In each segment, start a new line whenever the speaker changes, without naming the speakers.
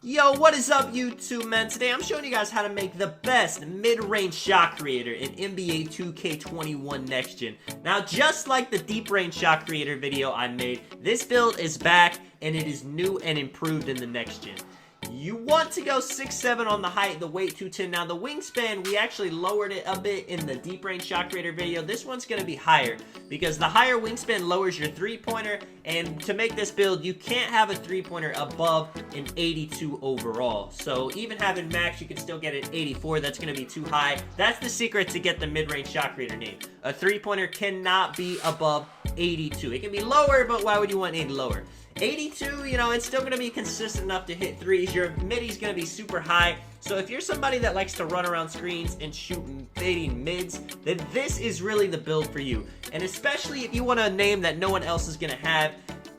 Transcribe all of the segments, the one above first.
Yo, what is up, YouTube, man? Today I'm showing you guys how to make the best mid-range shot creator in NBA 2K21 Next Gen. Now, just like the deep range shot creator video I made, this build is back and it is new and improved in the Next Gen. You want to go 6'7" on the height, the weight 210. Now, the wingspan, we actually lowered it a bit in the deep range shot creator video. This one's going to be higher because the higher wingspan lowers your three-pointer, and to make this build, you can't have a three-pointer above an 82 overall. So even having max, you can still get an 84. That's going to be too high. That's the secret to get the mid-range shot creator name. A three-pointer cannot be above 82. It can be lower, but why would you want any lower? 82, you know, it's still going to be consistent enough to hit threes. Your middy's going to be super high. So if you're somebody that likes to run around screens and shoot fading mids, then this is really the build for you. And especially if you want a name that no one else is going to have,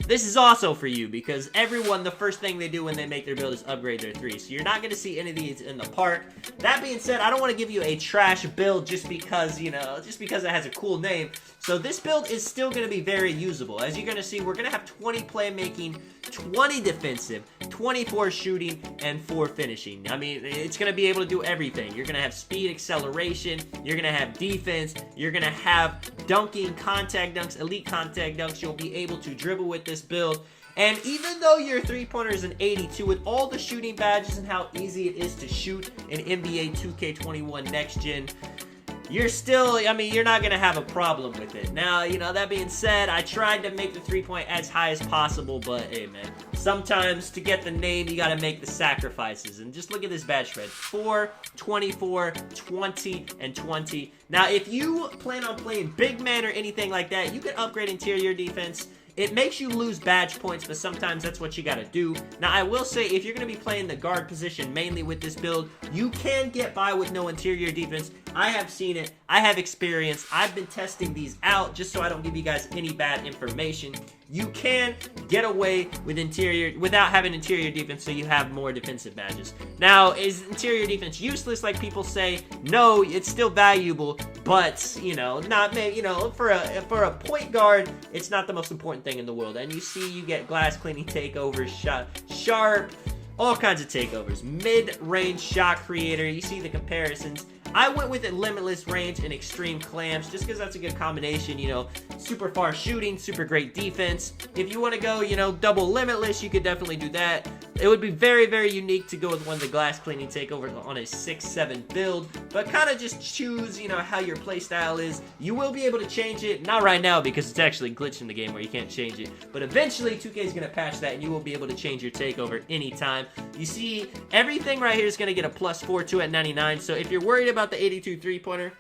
this is also for you, because everyone, the first thing they do when they make their build is upgrade their three. So you're not going to see any of these in the park. That being said, I don't want to give you a trash build just because, you know, just because it has a cool name. So this build is still going to be very usable. As you're going to see, we're going to have 20 playmaking, 20 defensive, 24 shooting, and 4 finishing. I mean, it's going to be able to do everything. You're going to have speed, acceleration. You're going to have defense. You're going to have dunking, contact dunks, elite contact dunks. You'll be able to dribble with this build. And even though your three-pointer is an 82, with all the shooting badges and how easy it is to shoot in NBA 2K21 Next Gen, you're still, I mean, you're not going to have a problem with it. Now, you know, that being said, I tried to make the three-point as high as possible, but hey, man, sometimes to get the name, you got to make the sacrifices. And just look at this badge spread: 4, 24, 20, and 20. Now, if you plan on playing big man or anything like that, you can upgrade interior defense. It makes you lose badge points, but sometimes that's what you gotta do. Now, I will say, if you're gonna be playing the guard position mainly with this build, you can get by with no interior defense. I have seen it. I have experience. I've been testing these out just so I don't give you guys any bad information. You can get away with interior without having interior defense, so you have more defensive badges. Now, is interior defense useless like people say? No, it's still valuable, but you know, not maybe, you know, for a point guard, it's not the most important thing in the world. And you see, you get glass cleaning takeovers, sharp, all kinds of takeovers, mid-range shot creator. You see the comparisons. I went with it limitless range and extreme clamps just because that's a good combination, you know, super far shooting, super great defense. If you want to go, you know, double limitless, you could definitely do that. It would be very, very unique to go with one of the glass cleaning takeovers on a 6'7" build, but kind of just choose, you know, how your playstyle is. You will be able to change it, not right now because it's actually glitched in the game where you can't change it, but eventually 2K is going to patch that and you will be able to change your takeover anytime. You see, everything right here is going to get a +4 to at 99, so if you're worried about the 82 three-pointer,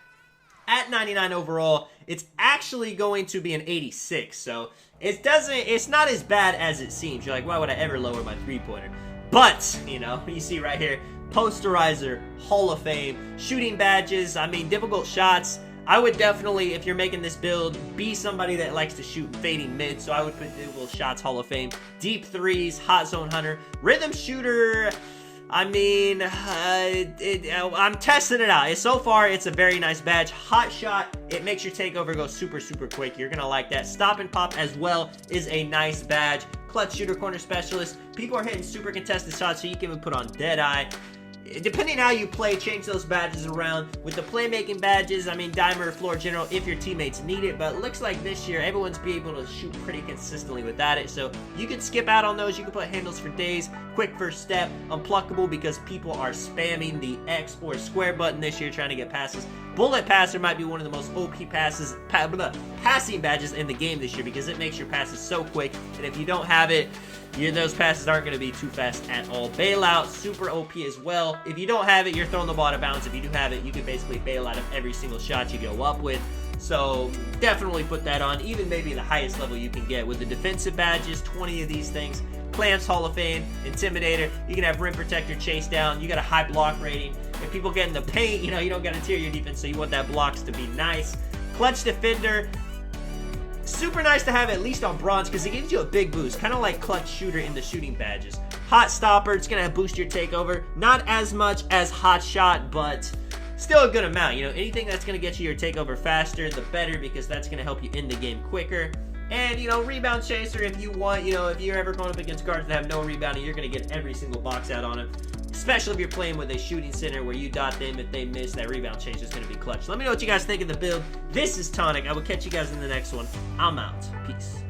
at 99 overall, it's actually going to be an 86, so it's not as bad as it seems. You're like, why would I ever lower my three-pointer? But, you know, you see right here, posterizer, Hall of Fame, shooting badges, I mean, difficult shots. I would definitely, if you're making this build, be somebody that likes to shoot fading mid, so I would put difficult shots, Hall of Fame, deep threes, hot zone hunter, rhythm shooter. I mean, I'm testing it out. So far, it's a very nice badge. Hot shot, it makes your takeover go super, super quick. You're going to like that. Stop and pop as well is a nice badge. Clutch shooter, corner specialist. People are hitting super contested shots, so you can even put on Deadeye. Depending how you play, change those badges around. With the playmaking badges, I mean, dimer, floor general, if your teammates need it. But it looks like this year, everyone's be able to shoot pretty consistently without it. So you can skip out on those. You can put handles for days, quick first step, unpluckable because people are spamming the X or square button this year trying to get passes. Bullet passer might be one of the most OP passing badges in the game this year because it makes your passes so quick. And if you don't have it, those passes aren't going to be too fast at all. Bailout, super OP as well. If you don't have it, you're throwing the ball out of bounds. If you do have it, you can basically bail out of every single shot you go up with. So definitely put that on, even maybe the highest level you can get. With the defensive badges, 20 of these things. Clamps, Hall of Fame, Intimidator. You can have Rim Protector, Chase Down. You got a high block rating. If people get in the paint, you know, you don't got interior defense, so you want that blocks to be nice. Clutch Defender. Super nice to have at least on bronze because it gives you a big boost, kind of like Clutch Shooter in the shooting badges. Hot Stopper, it's going to boost your takeover. Not as much as Hot Shot, but still a good amount. You know, anything that's going to get you your takeover faster, the better, because that's going to help you end the game quicker. And, you know, Rebound Chaser, if you want, you know, if you're ever going up against guards that have no rebounding, you're going to get every single box out on him. Especially if you're playing with a shooting center where you dot them. If they miss, that Rebound Chaser is going to be clutch. Let me know what you guys think of the build. This is Tonic. I will catch you guys in the next one. I'm out. Peace.